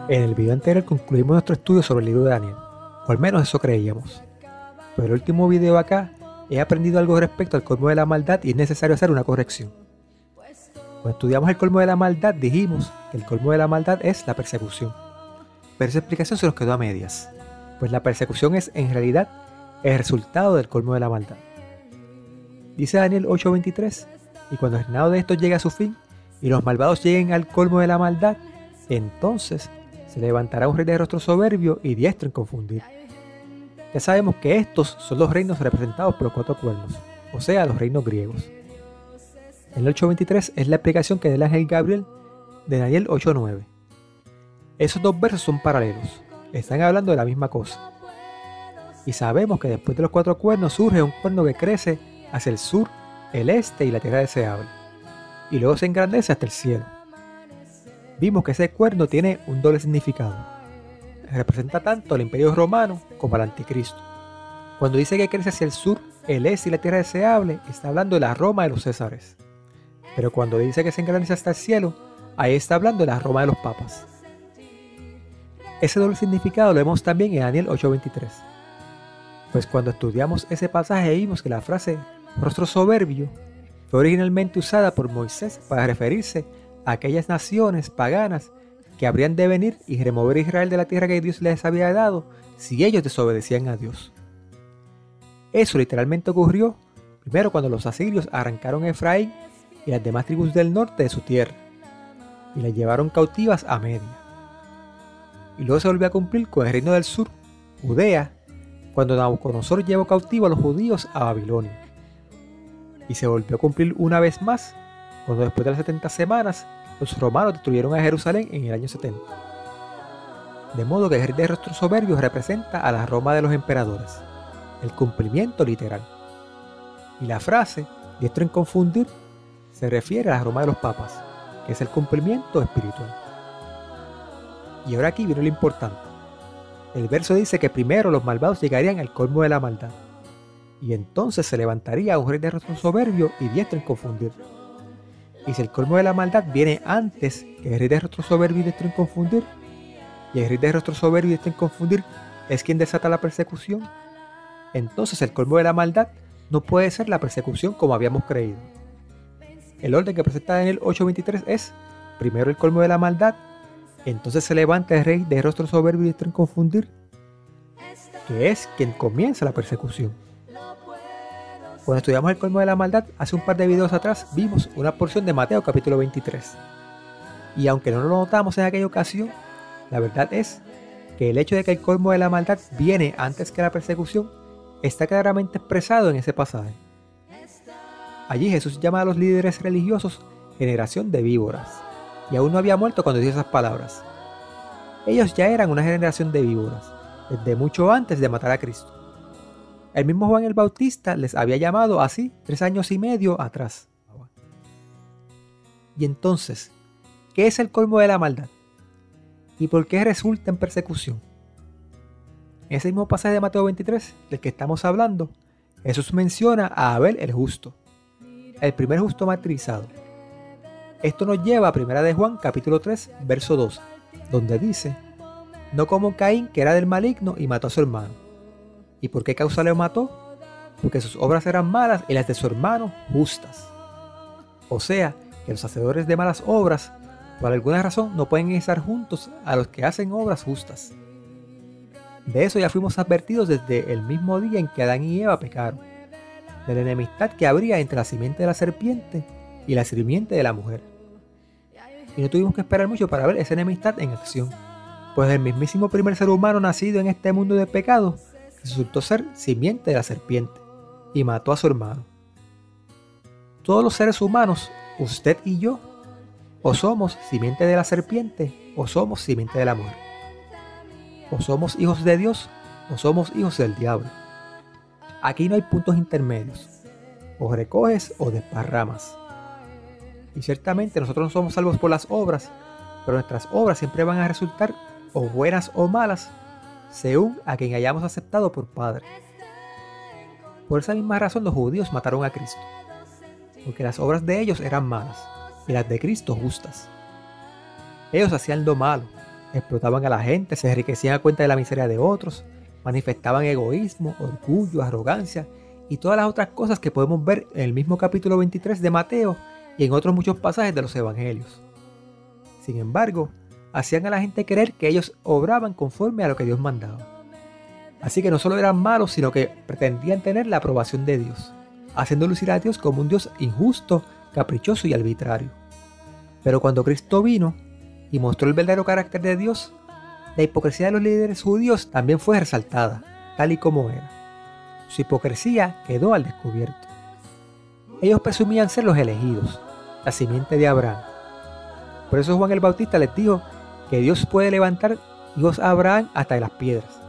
En el video anterior concluimos nuestro estudio sobre el libro de Daniel, o al menos eso creíamos. Pero en el último video acá he aprendido algo respecto al colmo de la maldad y es necesario hacer una corrección. Cuando estudiamos el colmo de la maldad dijimos que el colmo de la maldad es la persecución. Pero esa explicación se nos quedó a medias, pues la persecución es en realidad el resultado del colmo de la maldad. Dice Daniel 8:23, y cuando el reinado de estos llegue a su fin y los malvados lleguen al colmo de la maldad, entonces se levantará un rey de rostro soberbio y diestro en confundir. Ya sabemos que estos son los reinos representados por los 4 cuernos, o sea, los reinos griegos. El 8:23 es la explicación que da el ángel Gabriel de Daniel 8:9. Esos dos versos son paralelos, están hablando de la misma cosa. Y sabemos que después de los 4 cuernos surge un cuerno que crece hacia el sur, el este y la tierra deseable, y luego se engrandece hasta el cielo. Vimos que ese cuerno tiene un doble significado. Representa tanto al imperio romano como al anticristo. Cuando dice que crece hacia el sur, el este y la tierra deseable, está hablando de la Roma de los Césares. Pero cuando dice que se engrandece hasta el cielo, ahí está hablando de la Roma de los papas. Ese doble significado lo vemos también en Daniel 8:23. Pues cuando estudiamos ese pasaje vimos que la frase rostro soberbio fue originalmente usada por Moisés para referirse a aquellas naciones paganas que habrían de venir y remover a Israel de la tierra que Dios les había dado si ellos desobedecían a Dios. Eso literalmente ocurrió primero cuando los asirios arrancaron a Efraín y las demás tribus del norte de su tierra y las llevaron cautivas a Media. Y luego se volvió a cumplir con el reino del sur, Judea, cuando Nabucodonosor llevó cautivo a los judíos a Babilonia. Y se volvió a cumplir una vez más cuando después de las 70 semanas los romanos destruyeron a Jerusalén en el año 70. De modo que el rey de rostro soberbio representa a la Roma de los emperadores, el cumplimiento literal. Y la frase diestro en confundir se refiere a la Roma de los papas, que es el cumplimiento espiritual. Y ahora aquí viene lo importante. El verso dice que primero los malvados llegarían al colmo de la maldad, y entonces se levantaría un rey de rostro soberbio y diestro en confundir. Y si el colmo de la maldad viene antes que el rey de rostro soberbio y diestro en confundir, y el rey de rostro soberbio y diestro en confundir es quien desata la persecución, entonces el colmo de la maldad no puede ser la persecución como habíamos creído. El orden que presenta Daniel 8:23 es primero el colmo de la maldad, entonces se levanta el rey de rostro soberbio y diestro en confundir, que es quien comienza la persecución. Cuando estudiamos el colmo de la maldad, hace un par de videos atrás vimos una porción de Mateo capítulo 23. Y aunque no lo notamos en aquella ocasión, la verdad es que el hecho de que el colmo de la maldad viene antes que la persecución está claramente expresado en ese pasaje. Allí Jesús llama a los líderes religiosos generación de víboras, y aún no había muerto cuando dijo esas palabras. Ellos ya eran una generación de víboras, desde mucho antes de matar a Cristo. El mismo Juan el Bautista les había llamado así 3 años y medio atrás. Y entonces, ¿qué es el colmo de la maldad? ¿Y por qué resulta en persecución? En ese mismo pasaje de Mateo 23, del que estamos hablando, Jesús menciona a Abel el justo, el primer justo martirizado. Esto nos lleva a 1 de Juan capítulo 3, verso 12, donde dice: no como Caín, que era del maligno y mató a su hermano. ¿Y por qué causa lo mató? Porque sus obras eran malas y las de su hermano justas. O sea, que los hacedores de malas obras, por alguna razón, no pueden estar juntos a los que hacen obras justas. De eso ya fuimos advertidos desde el mismo día en que Adán y Eva pecaron, de la enemistad que habría entre la simiente de la serpiente y la simiente de la mujer. Y no tuvimos que esperar mucho para ver esa enemistad en acción, pues el mismísimo primer ser humano nacido en este mundo de pecado resultó ser simiente de la serpiente y mató a su hermano. Todos los seres humanos, usted y yo, o somos simiente de la serpiente o somos simiente de la mujer. O somos hijos de Dios o somos hijos del diablo. Aquí no hay puntos intermedios. O recoges o desparramas. Y ciertamente nosotros no somos salvos por las obras, pero nuestras obras siempre van a resultar o buenas o malas, según a quien hayamos aceptado por Padre. Por esa misma razón los judíos mataron a Cristo, porque las obras de ellos eran malas y las de Cristo justas. Ellos hacían lo malo, explotaban a la gente, se enriquecían a cuenta de la miseria de otros, manifestaban egoísmo, orgullo, arrogancia y todas las otras cosas que podemos ver en el mismo capítulo 23 de Mateo y en otros muchos pasajes de los evangelios. Sin embargo, hacían a la gente creer que ellos obraban conforme a lo que Dios mandaba. Así que no solo eran malos, sino que pretendían tener la aprobación de Dios, haciendo lucir a Dios como un Dios injusto, caprichoso y arbitrario. Pero cuando Cristo vino y mostró el verdadero carácter de Dios, la hipocresía de los líderes judíos también fue resaltada, tal y como era. Su hipocresía quedó al descubierto. Ellos presumían ser los elegidos, la simiente de Abraham. Por eso Juan el Bautista les dijo que Dios puede levantar hijos a Abraham hasta de las piedras.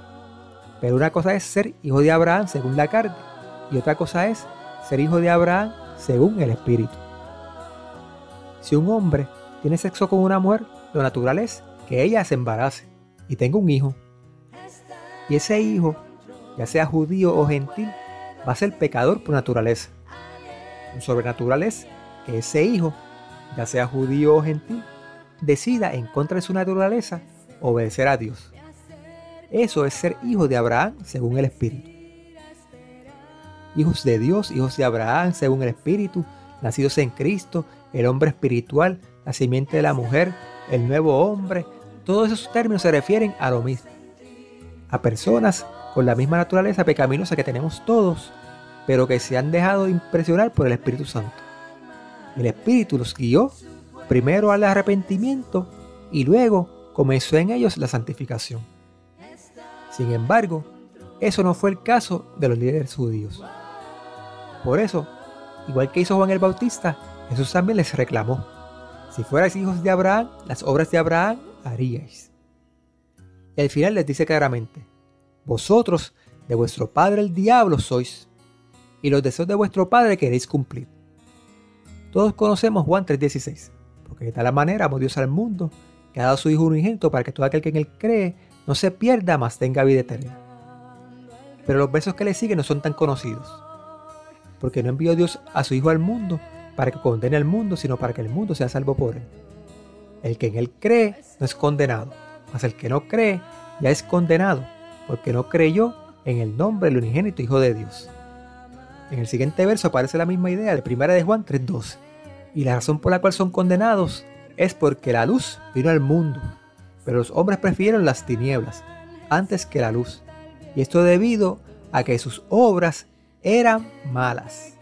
Pero una cosa es ser hijo de Abraham según la carne, y otra cosa es ser hijo de Abraham según el Espíritu. Si un hombre tiene sexo con una mujer, lo natural es que ella se embarace y tenga un hijo. Y ese hijo, ya sea judío o gentil, va a ser pecador por naturaleza. Lo sobrenatural es que ese hijo, ya sea judío o gentil, decida en contra de su naturaleza obedecer a Dios. Eso es ser hijo de Abraham según el Espíritu. Hijos de Dios, hijos de Abraham según el Espíritu, nacidos en Cristo, el hombre espiritual, la simiente de la mujer, el nuevo hombre, todos esos términos se refieren a lo mismo. A personas con la misma naturaleza pecaminosa que tenemos todos, pero que se han dejado de impresionar por el Espíritu Santo. El Espíritu los guió primero al arrepentimiento y luego comenzó en ellos la santificación. Sin embargo, eso no fue el caso de los líderes judíos. Por eso, igual que hizo Juan el Bautista, Jesús también les reclamó: si fuerais hijos de Abraham, las obras de Abraham haríais. Y al final les dice claramente: vosotros de vuestro padre el diablo sois, y los deseos de vuestro padre queréis cumplir. Todos conocemos Juan 3:16, porque de tal manera amó Dios al mundo, que ha dado a su Hijo unigénito para que todo aquel que en él cree no se pierda, mas tenga vida eterna. Pero los versos que le siguen no son tan conocidos, porque no envió Dios a su Hijo al mundo para que condene al mundo, sino para que el mundo sea salvo por él. El que en él cree no es condenado, mas el que no cree ya es condenado, porque no creyó en el nombre del unigénito Hijo de Dios. En el siguiente verso aparece la misma idea de 1 de Juan 3:12. Y la razón por la cual son condenados es porque la luz vino al mundo, pero los hombres prefirieron las tinieblas antes que la luz, y esto debido a que sus obras eran malas.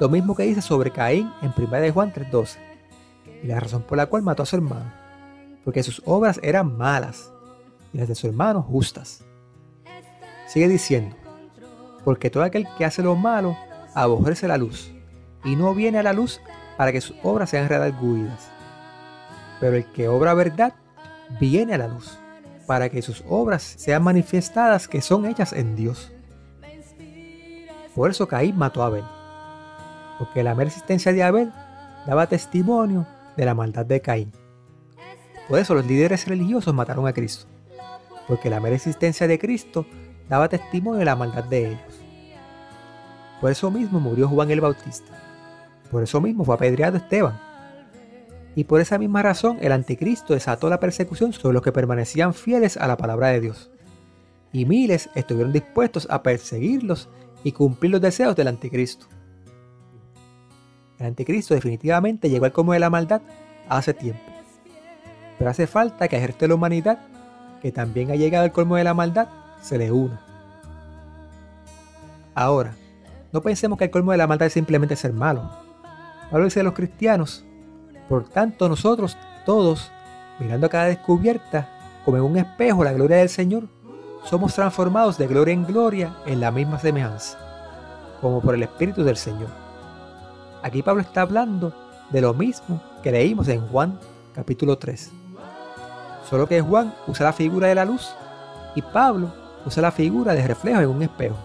Lo mismo que dice sobre Caín en 1 de Juan 3:12. Y la razón por la cual mató a su hermano, porque sus obras eran malas y las de su hermano justas. Sigue diciendo: porque todo aquel que hace lo malo aborrece la luz, y no viene a la luz para que sus obras sean redargüidas. Pero el que obra verdad viene a la luz, para que sus obras sean manifestadas que son hechas en Dios. Por eso Caín mató a Abel, porque la mera existencia de Abel daba testimonio de la maldad de Caín. Por eso los líderes religiosos mataron a Cristo, porque la mera existencia de Cristo daba testimonio de la maldad de ellos. Por eso mismo murió Juan el Bautista. Por eso mismo fue apedreado Esteban. Y por esa misma razón el anticristo desató la persecución sobre los que permanecían fieles a la palabra de Dios. Y miles estuvieron dispuestos a perseguirlos y cumplir los deseos del anticristo. El anticristo definitivamente llegó al colmo de la maldad hace tiempo. Pero hace falta que al ejército de la humanidad, que también ha llegado al colmo de la maldad, se le una. Ahora, no pensemos que el colmo de la maldad es simplemente ser malo. Pablo dice a los cristianos: por tanto nosotros todos, mirando a cada descubierta, como en un espejo la gloria del Señor, somos transformados de gloria en gloria en la misma semejanza, como por el Espíritu del Señor. Aquí Pablo está hablando de lo mismo que leímos en Juan capítulo 3. Solo que Juan usa la figura de la luz y Pablo usa la figura de reflejo en un espejo.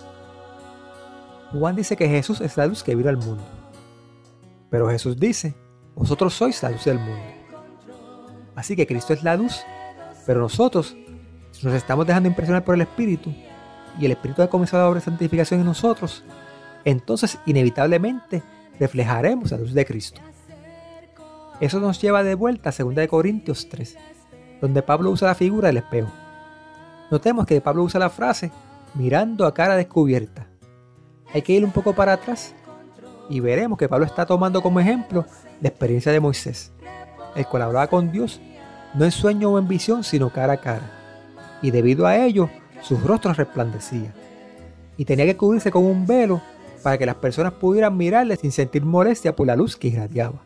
Juan dice que Jesús es la luz que vino al mundo. Pero Jesús dice: vosotros sois la luz del mundo. Así que Cristo es la luz, pero nosotros, si nos estamos dejando impresionar por el Espíritu, y el Espíritu ha comenzado la obra de santificación en nosotros, entonces inevitablemente reflejaremos la luz de Cristo. Eso nos lleva de vuelta a 2 Corintios 3, donde Pablo usa la figura del espejo. Notemos que Pablo usa la frase mirando a cara descubierta. Hay que ir un poco para atrás y veremos que Pablo está tomando como ejemplo la experiencia de Moisés, el cual hablaba con Dios no en sueño o en visión, sino cara a cara, y debido a ello su rostro resplandecía y tenía que cubrirse con un velo para que las personas pudieran mirarle sin sentir molestia por la luz que irradiaba.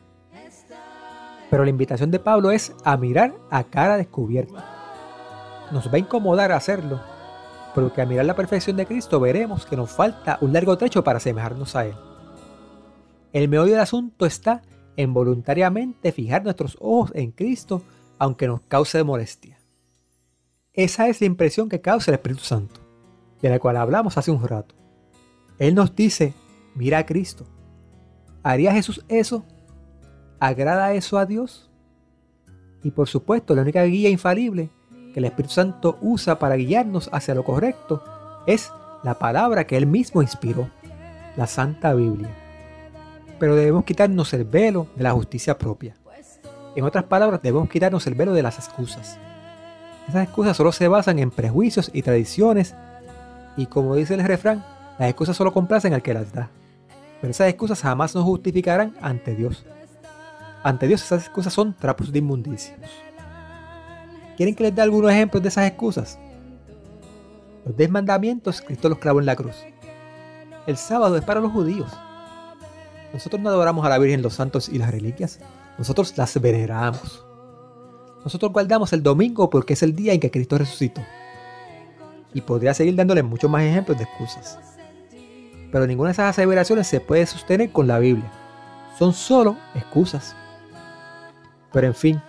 Pero la invitación de Pablo es a mirar a cara descubierta. Nos va a incomodar hacerlo, porque al mirar la perfección de Cristo veremos que nos falta un largo trecho para asemejarnos a Él. El meollo del asunto está en voluntariamente fijar nuestros ojos en Cristo, aunque nos cause molestia. Esa es la impresión que causa el Espíritu Santo, de la cual hablamos hace un rato. Él nos dice, mira a Cristo. ¿Haría Jesús eso? ¿Agrada eso a Dios? Y por supuesto, la única guía infalible que el Espíritu Santo usa para guiarnos hacia lo correcto es la palabra que Él mismo inspiró, la Santa Biblia. Pero debemos quitarnos el velo de la justicia propia. En otras palabras, debemos quitarnos el velo de las excusas. Esas excusas solo se basan en prejuicios y tradiciones, y como dice el refrán, las excusas solo complacen al que las da. Pero esas excusas jamás nos justificarán ante Dios. Ante Dios esas excusas son trapos de inmundicios. ¿Quieren que les dé algunos ejemplos de esas excusas? Los 10 mandamientos Cristo los clavó en la cruz. El sábado es para los judíos. Nosotros no adoramos a la Virgen, los santos y las reliquias. Nosotros las veneramos. Nosotros guardamos el domingo porque es el día en que Cristo resucitó. Y podría seguir dándole muchos más ejemplos de excusas. Pero ninguna de esas aseveraciones se puede sostener con la Biblia. Son solo excusas. Pero en fin,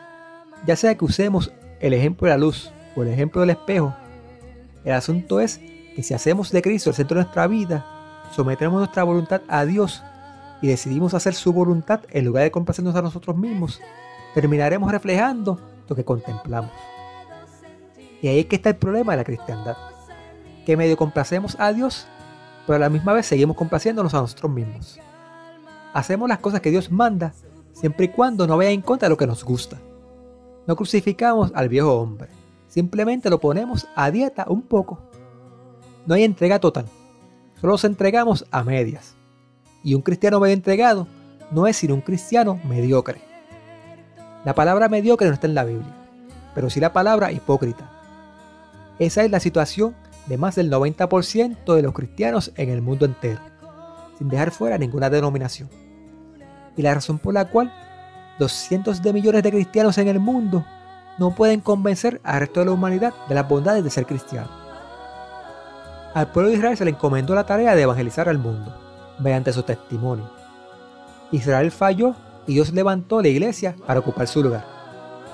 ya sea que usemos el ejemplo de la luz o el ejemplo del espejo, el asunto es que si hacemos de Cristo el centro de nuestra vida, sometemos nuestra voluntad a Dios y decidimos hacer su voluntad en lugar de complacernos a nosotros mismos, terminaremos reflejando lo que contemplamos. Y ahí es que está el problema de la cristiandad, que medio complacemos a Dios, pero a la misma vez seguimos complaciéndonos a nosotros mismos. Hacemos las cosas que Dios manda, siempre y cuando no vaya en contra de lo que nos gusta. No crucificamos al viejo hombre, simplemente lo ponemos a dieta un poco. No hay entrega total, solo nos entregamos a medias. Y un cristiano medio entregado no es sino un cristiano mediocre. La palabra mediocre no está en la Biblia, pero sí la palabra hipócrita. Esa es la situación de más del 90% de los cristianos en el mundo entero, sin dejar fuera ninguna denominación. Y la razón por la cual los cientos de millones de cristianos en el mundo no pueden convencer al resto de la humanidad de las bondades de ser cristiano. Al pueblo de Israel se le encomendó la tarea de evangelizar al mundo, mediante su testimonio. Israel falló y Dios levantó la iglesia para ocupar su lugar.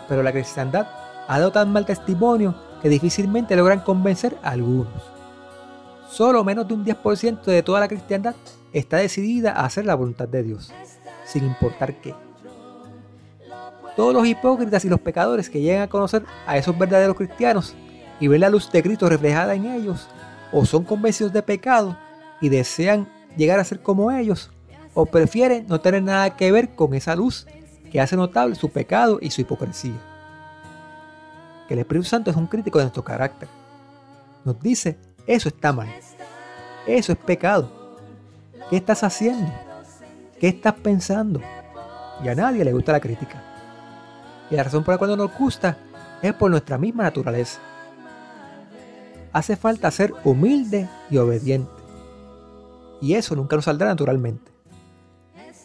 Pero la cristiandad ha dado tan mal testimonio que difícilmente logran convencer a algunos. Solo menos de un 10% de toda la cristiandad está decidida a hacer la voluntad de Dios, sin importar qué. Todos los hipócritas y los pecadores que llegan a conocer a esos verdaderos cristianos y ven la luz de Cristo reflejada en ellos, o son convencidos de pecado y desean llegar a ser como ellos, o prefieren no tener nada que ver con esa luz que hace notable su pecado y su hipocresía. Que el Espíritu Santo es un crítico de nuestro carácter. Nos dice, eso está mal, eso es pecado. ¿Qué estás haciendo? ¿Qué estás pensando? Y a nadie le gusta la crítica. Y la razón por la cual no nos gusta es por nuestra misma naturaleza. Hace falta ser humilde y obediente. Y eso nunca nos saldrá naturalmente.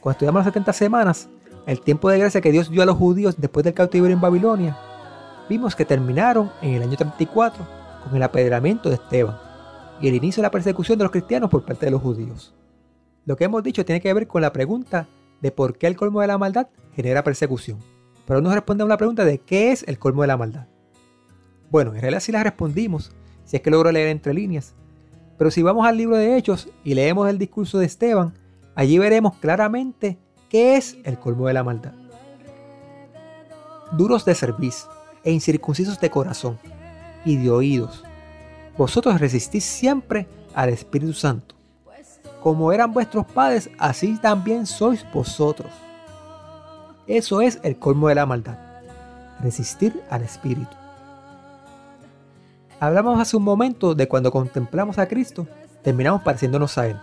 Cuando estudiamos las 70 semanas, el tiempo de gracia que Dios dio a los judíos después del cautiverio en Babilonia, vimos que terminaron en el año 34 con el apedreamiento de Esteban y el inicio de la persecución de los cristianos por parte de los judíos. Lo que hemos dicho tiene que ver con la pregunta de por qué el colmo de la maldad genera persecución. Pero no respondemos la pregunta de qué es el colmo de la maldad. Bueno, en realidad sí la respondimos, si es que logro leer entre líneas. Pero si vamos al libro de Hechos y leemos el discurso de Esteban, allí veremos claramente qué es el colmo de la maldad. Duros de cerviz e incircuncisos de corazón y de oídos, vosotros resistís siempre al Espíritu Santo. Como eran vuestros padres, así también sois vosotros. Eso es el colmo de la maldad, resistir al Espíritu. Hablamos hace un momento de cuando contemplamos a Cristo, terminamos pareciéndonos a Él.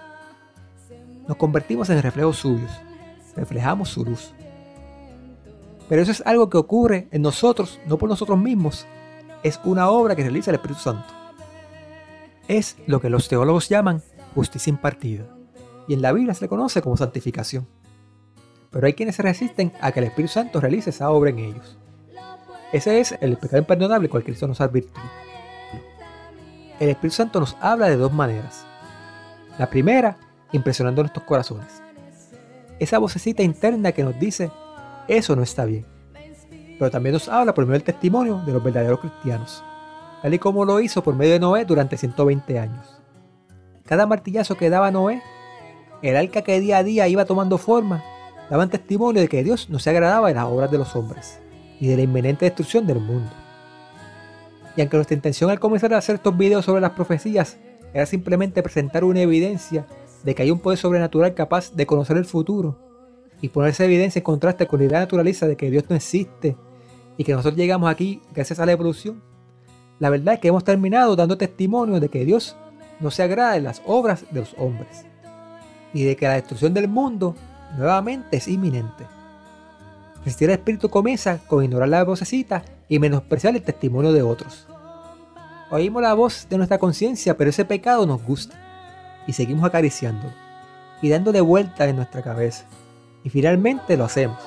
Nos convertimos en reflejos suyos, reflejamos su luz. Pero eso es algo que ocurre en nosotros, no por nosotros mismos. Es una obra que realiza el Espíritu Santo. Es lo que los teólogos llaman justicia impartida, y en la Biblia se le conoce como santificación. Pero hay quienes se resisten a que el Espíritu Santo realice esa obra en ellos. Ese es el pecado imperdonable cual Cristo nos advirtió. El Espíritu Santo nos habla de dos maneras. La primera, impresionando nuestros corazones. Esa vocecita interna que nos dice, eso no está bien. Pero también nos habla por medio del testimonio de los verdaderos cristianos, tal y como lo hizo por medio de Noé durante 120 años. Cada martillazo que daba Noé, el arca que día a día iba tomando forma, daban testimonio de que Dios no se agradaba de las obras de los hombres y de la inminente destrucción del mundo. Y aunque nuestra intención al comenzar a hacer estos videos sobre las profecías era simplemente presentar una evidencia de que hay un poder sobrenatural capaz de conocer el futuro y poner esa evidencia en contraste con la idea naturalista de que Dios no existe y que nosotros llegamos aquí gracias a la evolución, la verdad es que hemos terminado dando testimonio de que Dios no se agrada de las obras de los hombres y de que la destrucción del mundo nuevamente es inminente. Resistir al Espíritu comienza con ignorar la vocecita y menospreciar el testimonio de otros. Oímos la voz de nuestra conciencia, pero ese pecado nos gusta y seguimos acariciándolo y dándole vueltas en nuestra cabeza, y finalmente lo hacemos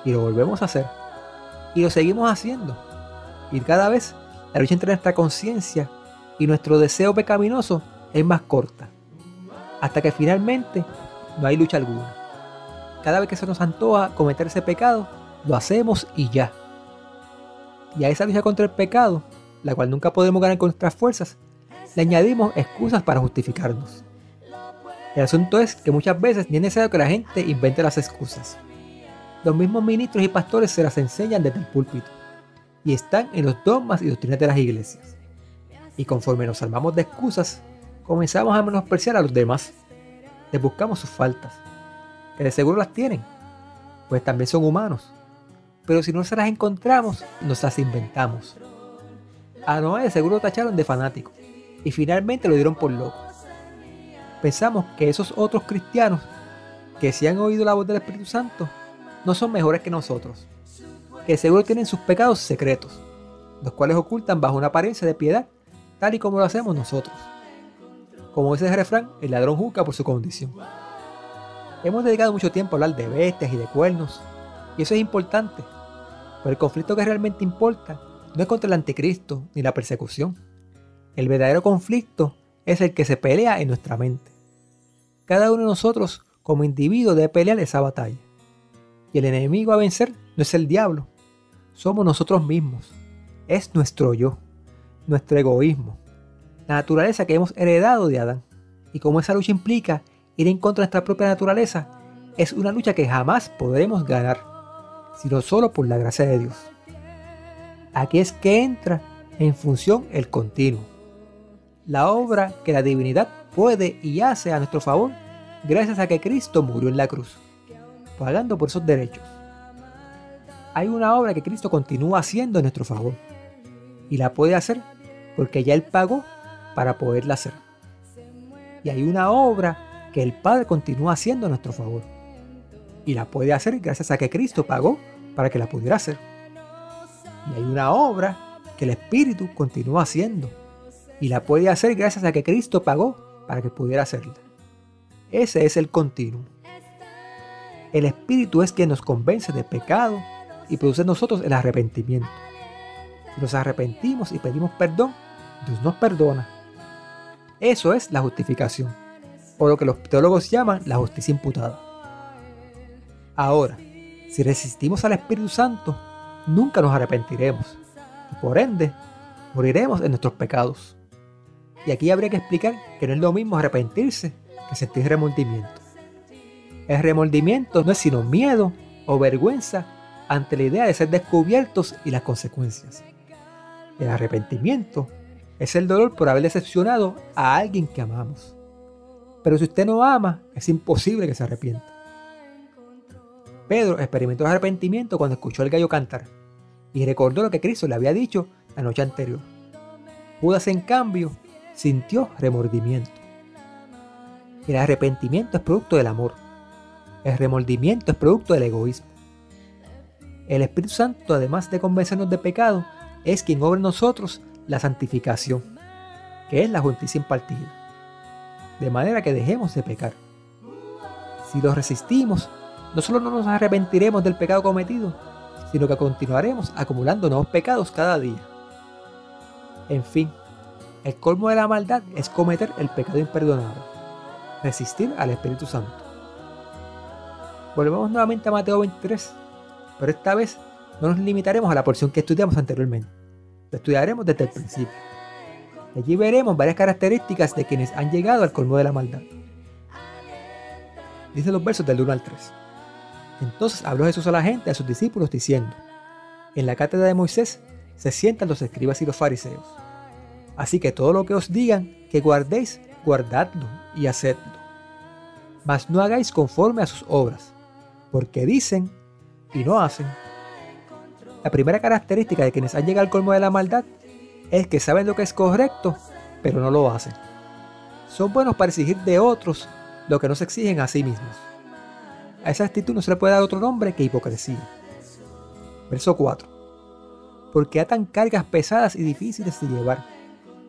y lo volvemos a hacer y lo seguimos haciendo, y cada vez la lucha entre nuestra conciencia y nuestro deseo pecaminoso es más corta, hasta que finalmente no hay lucha alguna. Cada vez que se nos antoja cometer ese pecado, lo hacemos y ya. Y a esa lucha contra el pecado, la cual nunca podemos ganar con nuestras fuerzas, le añadimos excusas para justificarnos. El asunto es que muchas veces ni es necesario que la gente invente las excusas. Los mismos ministros y pastores se las enseñan desde el púlpito y están en los dogmas y doctrinas de las iglesias. Y conforme nos armamos de excusas, comenzamos a menospreciar a los demás. Les buscamos sus faltas, que de seguro las tienen, pues también son humanos. Pero si no se las encontramos, nos las inventamos. A Noé de seguro lo tacharon de fanático y finalmente lo dieron por loco. Pensamos que esos otros cristianos que sí han oído la voz del Espíritu Santo no son mejores que nosotros, que seguro tienen sus pecados secretos, los cuales ocultan bajo una apariencia de piedad, tal y como lo hacemos nosotros. Como dice el refrán, el ladrón juzga por su condición. Hemos dedicado mucho tiempo a hablar de bestias y de cuernos, y eso es importante, pero el conflicto que realmente importa no es contra el anticristo ni la persecución. El verdadero conflicto es el que se pelea en nuestra mente. Cada uno de nosotros como individuo debe pelear esa batalla. Y el enemigo a vencer no es el diablo, somos nosotros mismos. Es nuestro yo, nuestro egoísmo, la naturaleza que hemos heredado de Adán. Y como esa lucha implica ir en contra de nuestra propia naturaleza, es una lucha que jamás podremos ganar, sino solo por la gracia de Dios. Aquí es que entra en función el continuo, la obra que la divinidad puede y hace a nuestro favor gracias a que Cristo murió en la cruz, pagando por esos derechos. Hay una obra que Cristo continúa haciendo en nuestro favor, y la puede hacer porque ya Él pagó para poderla hacer. Y hay una obra que el Padre continúa haciendo a nuestro favor, y la puede hacer gracias a que Cristo pagó para que la pudiera hacer. Y hay una obra que el Espíritu continúa haciendo, y la puede hacer gracias a que Cristo pagó para que pudiera hacerla. Ese es el continuo. El Espíritu es quien nos convence del pecado y produce en nosotros el arrepentimiento. Si nos arrepentimos y pedimos perdón, Dios nos perdona. Eso es la justificación, o lo que los teólogos llaman la justicia imputada. Ahora, si resistimos al Espíritu Santo, nunca nos arrepentiremos, y por ende, moriremos en nuestros pecados. Y aquí habría que explicar que no es lo mismo arrepentirse que sentir remordimiento. El remordimiento no es sino miedo o vergüenza ante la idea de ser descubiertos y las consecuencias. El arrepentimiento es el dolor por haber decepcionado a alguien que amamos. Pero si usted no ama, es imposible que se arrepienta. Pedro experimentó arrepentimiento cuando escuchó al gallo cantar y recordó lo que Cristo le había dicho la noche anterior. Judas, en cambio, sintió remordimiento. El arrepentimiento es producto del amor. El remordimiento es producto del egoísmo. El Espíritu Santo, además de convencernos de pecado, es quien obra en nosotros la santificación, que es la justicia impartida, de manera que dejemos de pecar. Si lo resistimos, no solo no nos arrepentiremos del pecado cometido, sino que continuaremos acumulando nuevos pecados cada día. En fin, el colmo de la maldad es cometer el pecado imperdonable, resistir al Espíritu Santo. Volvemos nuevamente a Mateo 23, pero esta vez no nos limitaremos a la porción que estudiamos anteriormente. Lo estudiaremos desde el principio. Allí veremos varias características de quienes han llegado al colmo de la maldad. Dice los versos del 1 al 3. Entonces habló Jesús a la gente, a sus discípulos, diciendo: en la cátedra de Moisés se sientan los escribas y los fariseos. Así que todo lo que os digan que guardéis, guardadlo y hacedlo. Mas no hagáis conforme a sus obras, porque dicen y no hacen. La primera característica de quienes han llegado al colmo de la maldad es que saben lo que es correcto, pero no lo hacen. Son buenos para exigir de otros lo que no se exigen a sí mismos. A esa actitud no se le puede dar otro nombre que hipocresía. Verso 4. Porque atan cargas pesadas y difíciles de llevar,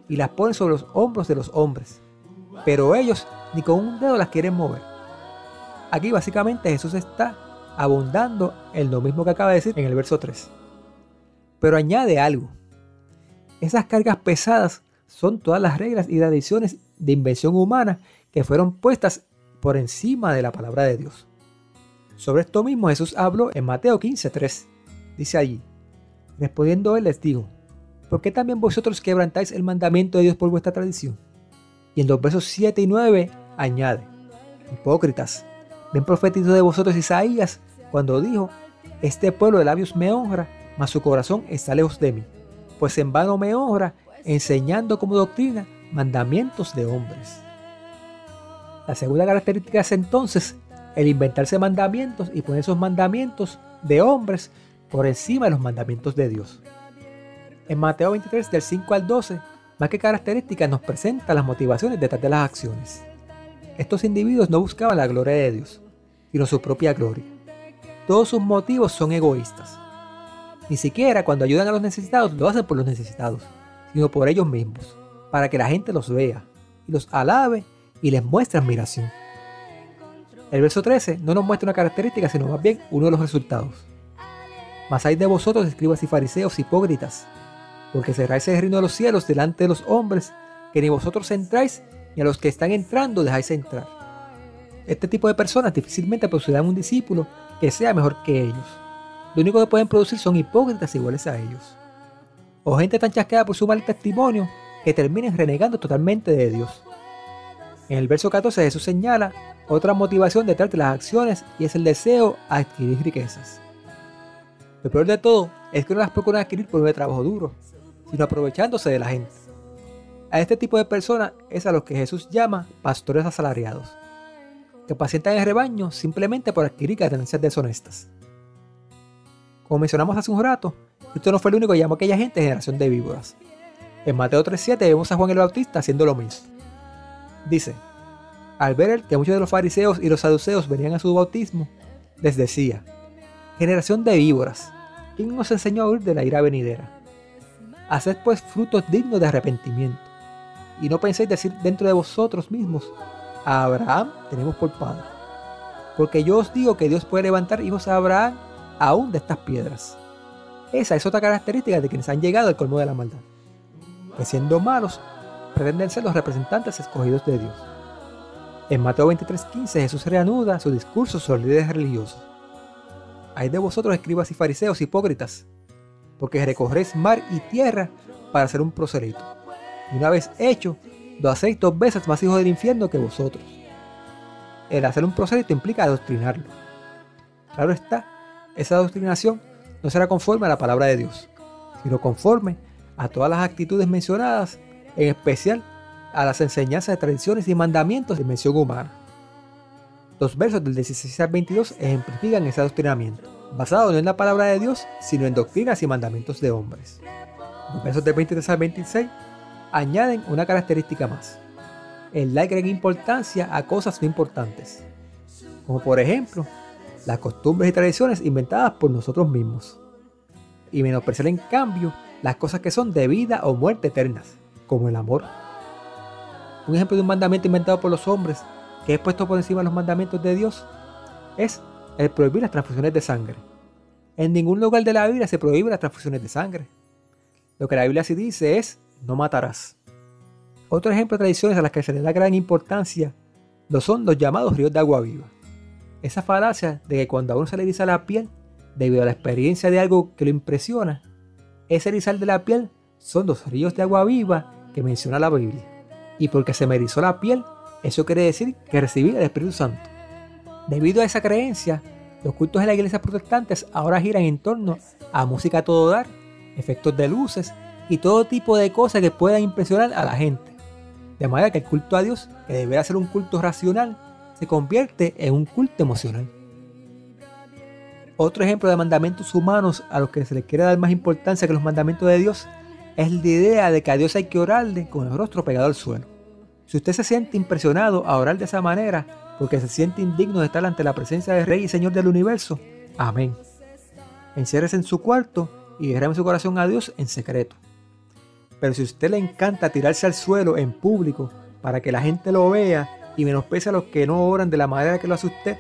y las ponen sobre los hombros de los hombres, pero ellos ni con un dedo las quieren mover. Aquí básicamente Jesús está abundando en lo mismo que acaba de decir en el verso 3. Pero añade algo. Esas cargas pesadas son todas las reglas y tradiciones de invención humana que fueron puestas por encima de la palabra de Dios. Sobre esto mismo Jesús habló en Mateo 15:3. Dice allí: respondiendo él les digo, ¿por qué también vosotros quebrantáis el mandamiento de Dios por vuestra tradición? Y en los versos 7 y 9 añade: hipócritas, bien profetizó de vosotros Isaías cuando dijo: este pueblo de labios me honra, mas su corazón está lejos de mí, pues en vano me honra, enseñando como doctrina mandamientos de hombres. La segunda característica es entonces el inventarse mandamientos y poner esos mandamientos de hombres por encima de los mandamientos de Dios. En Mateo 23 del 5 al 12, más que características nos presenta las motivaciones detrás de las acciones. Estos individuos no buscaban la gloria de Dios, sino su propia gloria. Todos sus motivos son egoístas. Ni siquiera cuando ayudan a los necesitados lo hacen por los necesitados, sino por ellos mismos, para que la gente los vea y los alabe y les muestre admiración. El verso 13 no nos muestra una característica, sino más bien uno de los resultados. Mas hay de vosotros, escribas y fariseos, hipócritas, porque cerráis el reino de los cielos delante de los hombres, que ni vosotros entráis, ni a los que están entrando dejáis entrar. Este tipo de personas difícilmente producirán un discípulo que sea mejor que ellos. Lo único que pueden producir son hipócritas iguales a ellos, o gente tan chasqueada por su mal testimonio que terminen renegando totalmente de Dios. En el verso 14 Jesús señala otra motivación detrás de las acciones, y es el deseo a adquirir riquezas. Lo peor de todo es que no las procuran adquirir por un trabajo duro, sino aprovechándose de la gente. A este tipo de personas es a los que Jesús llama pastores asalariados, que apacientan el rebaño simplemente por adquirir ganancias deshonestas. Como mencionamos hace un rato, Cristo no fue el único que llamó a aquella gente generación de víboras. En Mateo 3:7 vemos a Juan el Bautista haciendo lo mismo. Dice: al ver que muchos de los fariseos y los saduceos venían a su bautismo, les decía: generación de víboras, ¿quién nos enseñó a huir de la ira venidera? Haced pues frutos dignos de arrepentimiento, y no penséis decir dentro de vosotros mismos: a Abraham tenemos por padre. Porque yo os digo que Dios puede levantar hijos a Abraham aún de estas piedras. Esa es otra característica de quienes han llegado al colmo de la maldad, que siendo malos, pretenden ser los representantes escogidos de Dios. En Mateo 23:15 Jesús reanuda su discurso sobre los líderes religiosos. Hay de vosotros, escribas y fariseos, hipócritas, porque recorréis mar y tierra para hacer un prosélito, y una vez hecho, lo hacéis 2 veces más hijos del infierno que vosotros. El hacer un prosélito implica adoctrinarlo. Claro está, esa adoctrinación no será conforme a la palabra de Dios, sino conforme a todas las actitudes mencionadas, en especial a las enseñanzas de tradiciones y mandamientos de mención humana. Los versos del 16 al 22 ejemplifican ese adoctrinamiento, basado no en la palabra de Dios, sino en doctrinas y mandamientos de hombres. Los versos del 23 al 26 añaden una característica más: el dar gran importancia a cosas no importantes, como por ejemplo, las costumbres y tradiciones inventadas por nosotros mismos, y menospreciar en cambio las cosas que son de vida o muerte eternas, como el amor. Un ejemplo de un mandamiento inventado por los hombres que es puesto por encima de los mandamientos de Dios es el prohibir las transfusiones de sangre. En ningún lugar de la Biblia se prohíben las transfusiones de sangre. Lo que la Biblia sí dice es: no matarás. Otro ejemplo de tradiciones a las que se le da gran importancia lo son los llamados ríos de agua viva. Esa falacia de que cuando a uno se le eriza la piel, debido a la experiencia de algo que lo impresiona, ese erizar de la piel son los ríos de agua viva que menciona la Biblia. Y porque se me erizó la piel, eso quiere decir que recibí el Espíritu Santo. Debido a esa creencia, los cultos de las iglesias protestantes ahora giran en torno a música a todo dar, efectos de luces y todo tipo de cosas que puedan impresionar a la gente. De manera que el culto a Dios, que debería ser un culto racional, se convierte en un culto emocional. Otro ejemplo de mandamientos humanos a los que se les quiere dar más importancia que los mandamientos de Dios es la idea de que a Dios hay que orarle con el rostro pegado al suelo. Si usted se siente impresionado a orar de esa manera porque se siente indigno de estar ante la presencia del Rey y Señor del universo, amén. Enciérrese en su cuarto y derrame su corazón a Dios en secreto. Pero si a usted le encanta tirarse al suelo en público para que la gente lo vea y menosprecia a los que no oran de la manera que lo hace usted,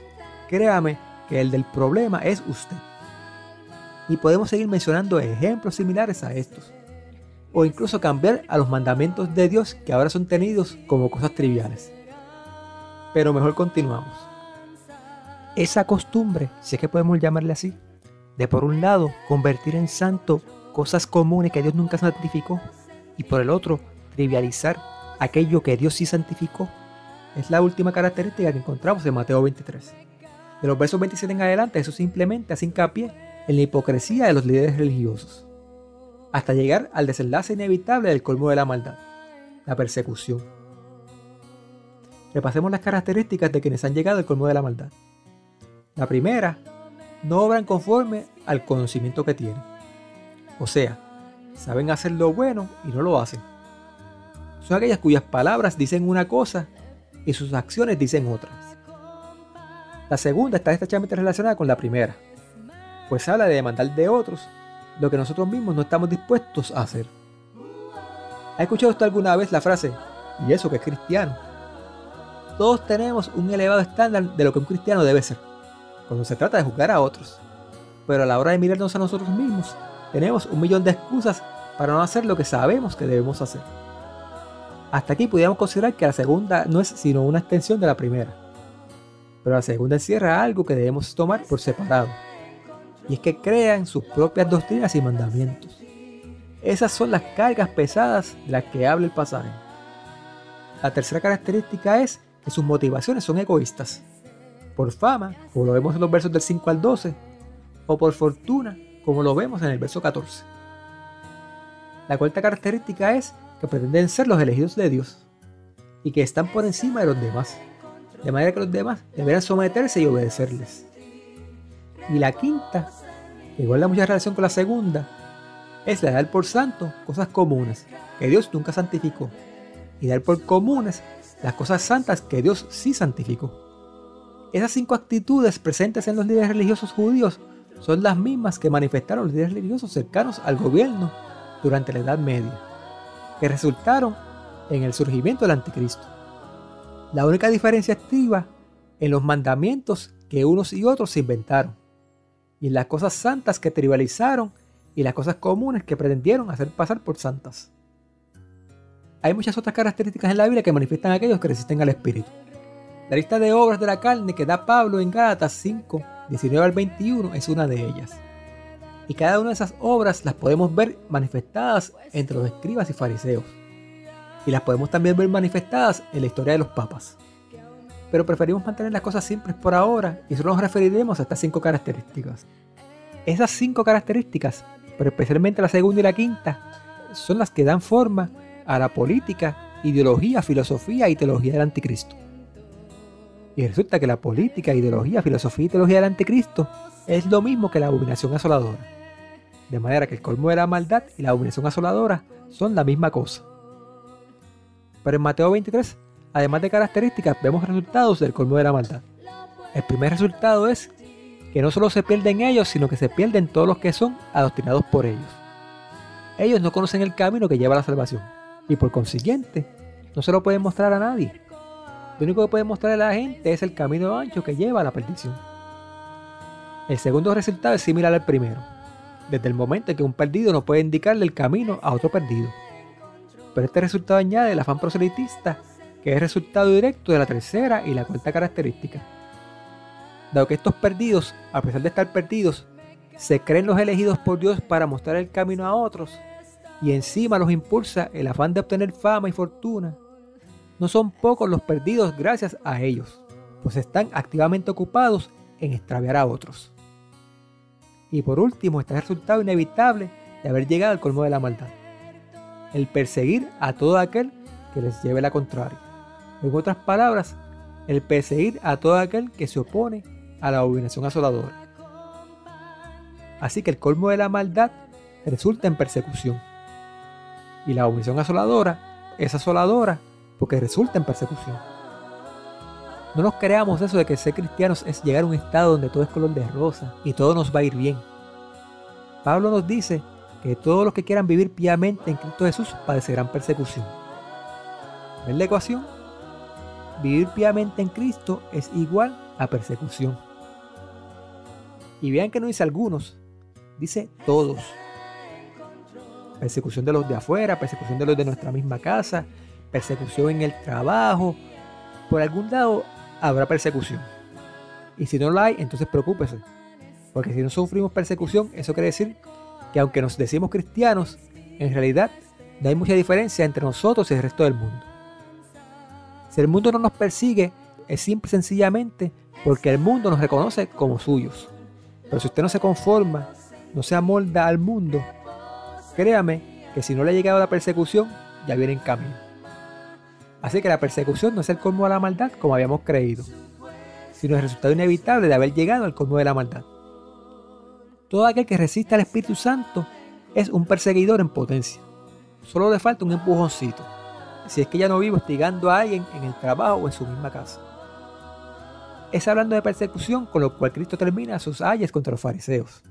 créame que el del problema es usted. Y podemos seguir mencionando ejemplos similares a estos, o incluso cambiar a los mandamientos de Dios que ahora son tenidos como cosas triviales. Pero mejor continuamos. Esa costumbre, si es que podemos llamarle así, de por un lado convertir en santo cosas comunes que Dios nunca santificó, y por el otro trivializar aquello que Dios sí santificó, es la última característica que encontramos en Mateo 23. De los versos 27 en adelante, eso simplemente hace hincapié en la hipocresía de los líderes religiosos, hasta llegar al desenlace inevitable del colmo de la maldad, la persecución. Repasemos las características de quienes han llegado al colmo de la maldad. La primera, no obran conforme al conocimiento que tienen. O sea, saben hacer lo bueno y no lo hacen. Son aquellas cuyas palabras dicen una cosa y sus acciones dicen otras. La segunda está estrechamente relacionada con la primera, pues habla de demandar de otros lo que nosotros mismos no estamos dispuestos a hacer. ¿Ha escuchado usted alguna vez la frase, y eso que es cristiano? Todos tenemos un elevado estándar de lo que un cristiano debe ser, cuando se trata de juzgar a otros. Pero a la hora de mirarnos a nosotros mismos, tenemos 1.000.000 de excusas para no hacer lo que sabemos que debemos hacer. Hasta aquí podríamos considerar que la segunda no es sino una extensión de la primera. Pero la segunda encierra algo que debemos tomar por separado, y es que crean sus propias doctrinas y mandamientos. Esas son las cargas pesadas de las que habla el pasaje. La tercera característica es que sus motivaciones son egoístas, por fama, como lo vemos en los versos del 5 al 12, o por fortuna, como lo vemos en el verso 14. La cuarta característica es que pretenden ser los elegidos de Dios, y que están por encima de los demás, de manera que los demás deberán someterse y obedecerles. Y la quinta, que guarda mucha relación con la segunda, es la de dar por santo cosas comunes que Dios nunca santificó, y dar por comunes las cosas santas que Dios sí santificó. Esas 5 actitudes presentes en los líderes religiosos judíos son las mismas que manifestaron los líderes religiosos cercanos al gobierno durante la Edad Media, que resultaron en el surgimiento del anticristo. La única diferencia estriba en los mandamientos que unos y otros se inventaron, y en las cosas santas que tribalizaron y las cosas comunes que pretendieron hacer pasar por santas. Hay muchas otras características en la Biblia que manifiestan a aquellos que resisten al Espíritu. La lista de obras de la carne que da Pablo en Gálatas 5, 19 al 21 es una de ellas. Y cada una de esas obras las podemos ver manifestadas entre los escribas y fariseos. Y las podemos también ver manifestadas en la historia de los papas. Pero preferimos mantener las cosas simples por ahora y solo nos referiremos a estas 5 características. Esas 5 características, pero especialmente la segunda y la quinta, son las que dan forma a la política, ideología, filosofía y teología del anticristo. Y resulta que la política, ideología, filosofía y teología del anticristo es lo mismo que la abominación asoladora. De manera que el colmo de la maldad y la abominación asoladora son la misma cosa. Pero en Mateo 23, además de características, vemos resultados del colmo de la maldad. El primer resultado es que no solo se pierden ellos, sino que se pierden todos los que son adoctrinados por ellos. Ellos no conocen el camino que lleva a la salvación, y por consiguiente, no se lo pueden mostrar a nadie. Lo único que pueden mostrar a la gente es el camino ancho que lleva a la perdición. El segundo resultado es similar al primero, desde el momento en que un perdido no puede indicarle el camino a otro perdido. Pero este resultado añade el afán proselitista, que es resultado directo de la tercera y la cuarta característica. Dado que estos perdidos, a pesar de estar perdidos, se creen los elegidos por Dios para mostrar el camino a otros, y encima los impulsa el afán de obtener fama y fortuna, no son pocos los perdidos gracias a ellos, pues están activamente ocupados en extraviar a otros. Y por último está el resultado inevitable de haber llegado al colmo de la maldad: el perseguir a todo aquel que les lleve la contraria. En otras palabras, el perseguir a todo aquel que se opone a la abominación asoladora. Así que el colmo de la maldad resulta en persecución. Y la abominación asoladora es asoladora porque resulta en persecución. No nos creamos eso de que ser cristianos es llegar a un estado donde todo es color de rosa y todo nos va a ir bien. Pablo nos dice que todos los que quieran vivir piamente en Cristo Jesús padecerán persecución. ¿Ven la ecuación? Vivir piamente en Cristo es igual a persecución. Y vean que no dice algunos, dice todos. Persecución de los de afuera, persecución de los de nuestra misma casa, persecución en el trabajo. Por algún lado habrá persecución. Y si no la hay, entonces preocúpese. Porque si no sufrimos persecución, eso quiere decir que aunque nos decimos cristianos, en realidad no hay mucha diferencia entre nosotros y el resto del mundo. Si el mundo no nos persigue, es simple y sencillamente porque el mundo nos reconoce como suyos. Pero si usted no se conforma, no se amolda al mundo, créame que si no le ha llegado la persecución, ya viene en camino. Así que la persecución no es el colmo de la maldad como habíamos creído, sino el resultado inevitable de haber llegado al colmo de la maldad. Todo aquel que resiste al Espíritu Santo es un perseguidor en potencia. Solo le falta un empujoncito, si es que ya no vive hostigando a alguien en el trabajo o en su misma casa. Es hablando de persecución con lo cual Cristo termina sus ayes contra los fariseos.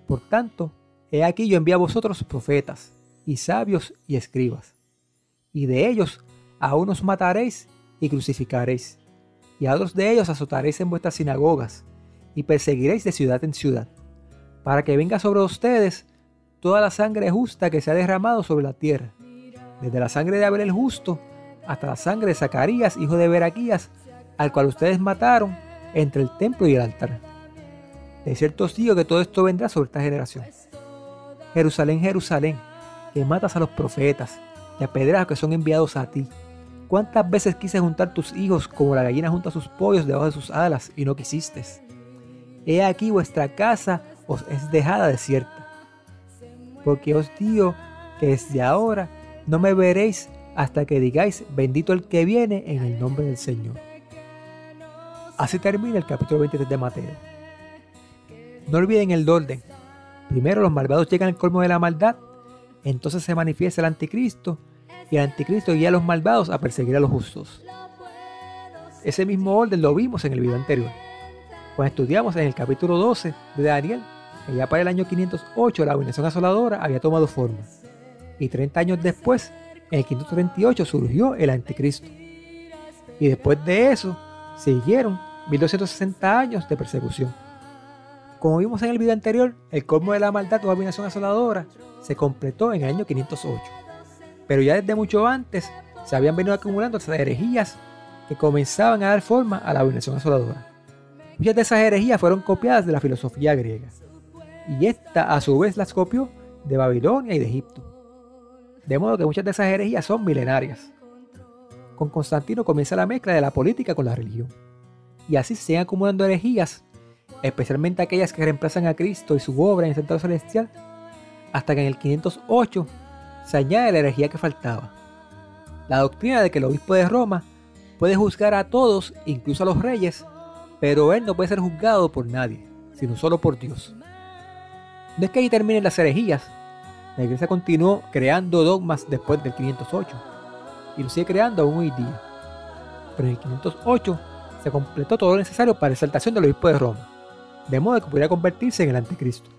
Por tanto, he aquí yo envío a vosotros profetas, y sabios y escribas, y de ellos a unos mataréis y crucificaréis, y a otros de ellos azotaréis en vuestras sinagogas, y perseguiréis de ciudad en ciudad, para que venga sobre ustedes toda la sangre justa que se ha derramado sobre la tierra, desde la sangre de Abel el justo hasta la sangre de Zacarías, hijo de Beraquías, al cual ustedes mataron entre el templo y el altar. De cierto os digo que todo esto vendrá sobre esta generación. Jerusalén, Jerusalén, que matas a los profetas y apedreas a los que son enviados a ti. ¿Cuántas veces quise juntar tus hijos como la gallina junta sus pollos debajo de sus alas y no quisiste? He aquí vuestra casa os es dejada desierta. Porque os digo que desde ahora no me veréis hasta que digáis bendito el que viene en el nombre del Señor. Así termina el capítulo 23 de Mateo. No olviden el orden. Primero los malvados llegan al colmo de la maldad, entonces se manifiesta el anticristo, y el anticristo guía a los malvados a perseguir a los justos. Ese mismo orden lo vimos en el video anterior, cuando estudiamos en el capítulo 12 de Daniel, que ya para el año 508 la abominación asoladora había tomado forma, y 30 años después, en el 538, surgió el anticristo. Y después de eso, siguieron 1260 años de persecución. Como vimos en el video anterior, el colmo de la maldad o abominación asoladora se completó en el año 508. Pero ya desde mucho antes se habían venido acumulando esas herejías que comenzaban a dar forma a la abominación asoladora. Muchas de esas herejías fueron copiadas de la filosofía griega, y esta a su vez las copió de Babilonia y de Egipto. De modo que muchas de esas herejías son milenarias. Con Constantino comienza la mezcla de la política con la religión, y así se siguen acumulando herejías, especialmente aquellas que reemplazan a Cristo y su obra en el santuario celestial, hasta que en el 508 se añade la herejía que faltaba, la doctrina de que el obispo de Roma puede juzgar a todos, incluso a los reyes, pero él no puede ser juzgado por nadie, sino solo por Dios. No es que ahí terminen las herejías. La iglesia continuó creando dogmas después del 508 y lo sigue creando aún hoy día. Pero en el 508 se completó todo lo necesario para la exaltación del obispo de Roma, de modo que pudiera convertirse en el anticristo.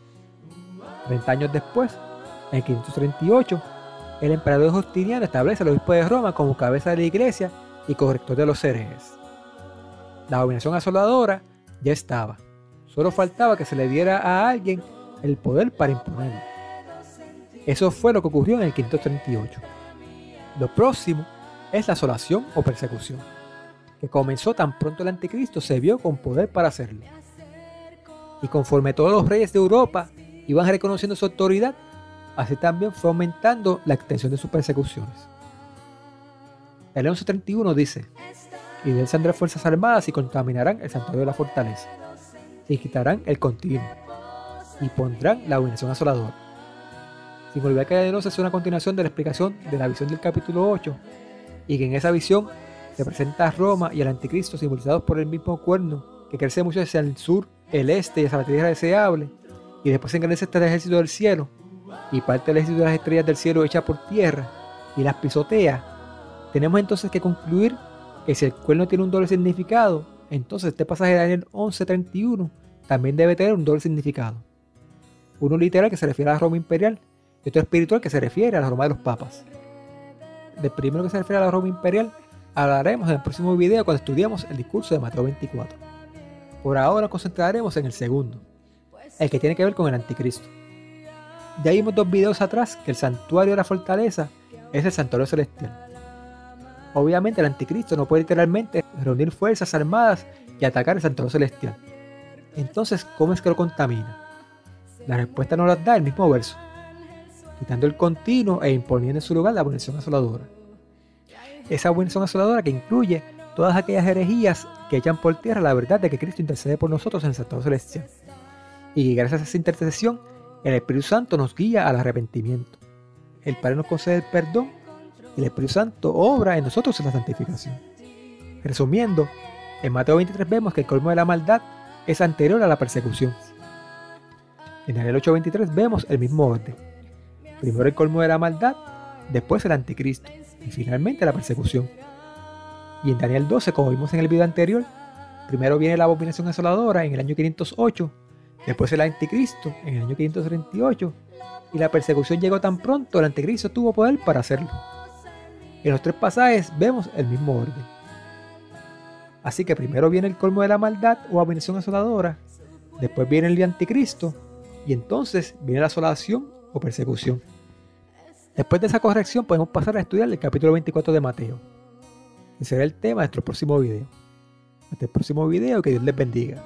30 años después, en el 538, el emperador Justiniano establece al obispo de Roma como cabeza de la iglesia y corrector de los herejes. La abominación asoladora ya estaba, solo faltaba que se le diera a alguien el poder para imponerlo. Eso fue lo que ocurrió en el 538. Lo próximo es la asolación o persecución, que comenzó tan pronto el anticristo se vio con poder para hacerlo. Y conforme todos los reyes de Europa iban reconociendo su autoridad, así también fue aumentando la extensión de sus persecuciones. El 1131 dice: y de él saldrán fuerzas armadas y contaminarán el santuario de la fortaleza, y quitarán el continuo, y pondrán la abominación asoladora. Sin olvidar que de es una continuación de la explicación de la visión del capítulo 8, y que en esa visión se presenta a Roma y al anticristo simbolizados por el mismo cuerno que crece mucho hacia el sur, el este y hacia la tierra deseable, y después se engrandece hasta el ejército del cielo, y parte del ejército de las estrellas del cielo echa por tierra y las pisotea. Tenemos entonces que concluir que si el cuerno tiene un doble significado, entonces este pasaje de Daniel 11:31 también debe tener un doble significado. Uno literal, que se refiere a la Roma imperial, y otro espiritual, que se refiere a la Roma de los papas. Del primero, que se refiere a la Roma imperial, hablaremos en el próximo video cuando estudiemos el discurso de Mateo 24. Por ahora nos concentraremos en el segundo, el que tiene que ver con el anticristo. Ya vimos 2 videos atrás que el santuario de la fortaleza es el santuario celestial. Obviamente el anticristo no puede literalmente reunir fuerzas armadas y atacar el santuario celestial. Entonces, ¿cómo es que lo contamina? La respuesta nos la da el mismo verso: quitando el continuo e imponiendo en su lugar la abominación asoladora. Esa abominación asoladora que incluye todas aquellas herejías que echan por tierra la verdad de que Cristo intercede por nosotros en el santuario celestial, y que gracias a esa intercesión el Espíritu Santo nos guía al arrepentimiento. El Padre nos concede el perdón y el Espíritu Santo obra en nosotros en la santificación. Resumiendo, en Mateo 23 vemos que el colmo de la maldad es anterior a la persecución. En Daniel 8:23 vemos el mismo orden: primero el colmo de la maldad, después el anticristo y finalmente la persecución. Y en Daniel 12, como vimos en el video anterior, primero viene la abominación asoladora en el año 508, después el anticristo en el año 538, y la persecución llegó tan pronto el anticristo tuvo poder para hacerlo. En los 3 pasajes vemos el mismo orden. Así que primero viene el colmo de la maldad o abominación asoladora, después viene el anticristo, y entonces viene la asolación o persecución. Después de esa corrección podemos pasar a estudiar el capítulo 24 de Mateo, que será el tema de nuestro próximo video. Hasta el próximo video, que Dios les bendiga.